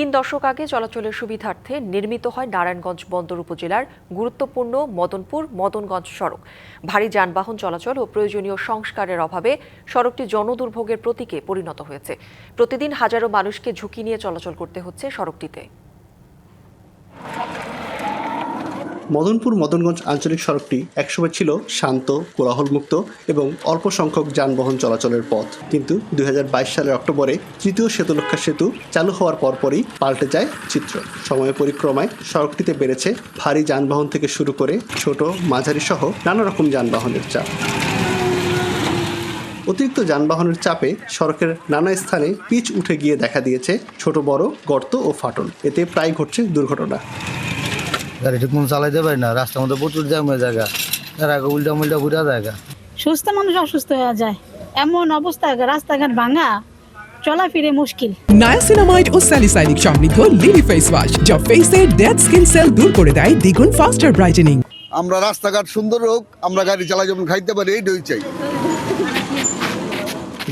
3 দশক আগে চলাচলের সুবিধার্থে নির্মিত হয় নারায়ণগঞ্জ বন্দর উপজেলার গুরুত্বপূর্ণ মদনপুর-মদনগঞ্জ সড়ক। ভারী যানবাহন চলাচল ও প্রয়োজনীয় সংস্কারের অভাবে সড়কটি জনদুর্ভোগের প্রতীকে পরিণত হয়েছে। প্রতিদিন হাজারো মানুষকে ঝুঁকি নিয়ে চলাচল করতে হচ্ছে সড়কটিতে। মদনপুর মদনগঞ্জ আঞ্চলিক সড়কটি একসময় ছিল শান্ত, কোলাহলমুক্ত এবং অল্প সংখ্যক যানবাহন চলাচলের পথ। কিন্তু 2022 সালের অক্টোবরে তৃতীয় সেতুলক্ষা সেতু চালু হওয়ার পরপরই পাল্টে যায় চিত্র। সময় পরিক্রমায় সড়কটিতে বেড়েছে ভারী যানবাহন থেকে শুরু করে ছোট, মাঝারি সহ নানা রকম যানবাহনের চাপ। অতিরিক্ত যানবাহনের চাপে সড়কের নানা স্থানে পিচ উঠে গিয়ে দেখা দিয়েছে ছোট বড় গর্ত ও ফাটল। এতে প্রায় ঘটছে দুর্ঘটনা। গাড়ি ঠিক মতো চালাইতে পারি না, রাস্তার মধ্যে প্রচুর জ্যামের জায়গা, এর আগে উল্টা মুল্টা ঘুরা জায়গা। সুস্থ মানুষ অসুস্থ হয়ে যায়, এমন অবস্থা রাস্তাঘাট ভাঙা, চলাফিরে মুশকিল। নায়াসিনামাইড ও স্যালিসাইলিক সমৃদ্ধ লিলি ফেস ওয়াশ যা ফেসের ডেড স্কিন সেল দূর করে দেয় দ্বিগুণ ফাস্টার ব্রাইটেনিং। আমরা রাস্তাঘাট সুন্দর হোক, আমরা গাড়ি চালাই যেমন খাইতে পারি, এইটাই চাই।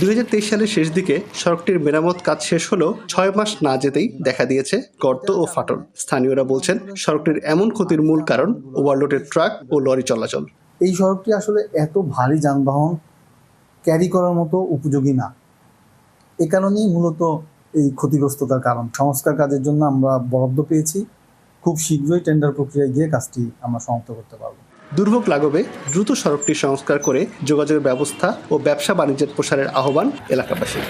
2023 সালের শেষ দিকে সড়কটির মেরামত কাজ শেষ হলেও 6 মাস না যেতেই দেখা দিয়েছে গর্ত ও ফাটল। স্থানীয়রা বলছেন সড়কটির এমন ক্ষতির মূল কারণ ওভারলোডেড ট্রাক ও লরি চলাচল। এই সড়কটি আসলে এত ভারী যানবাহন ক্যারি করার মতো উপযোগী না। এ কারণেই মূলত এই ক্ষতিগ্রস্ততার কারণ। সংস্কার কাজের জন্য আমরা বরাদ্দ পেয়েছি, খুব শীঘ্রই টেন্ডার প্রক্রিয়ায় গিয়ে কাজটি আমরা সমাপ্ত করতে পারব। দুর্ভোগ লাঘবে দ্রুত সড়কটি সংস্কার করে যোগাযোগের ব্যবস্থা ও ব্যবসা বাণিজ্যের প্রসারের আহ্বান এলাকাবাসী।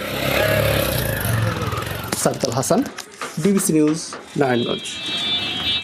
সাদ্দাল হাসান, ডিবিসি নিউজ, নারায়ণগঞ্জ।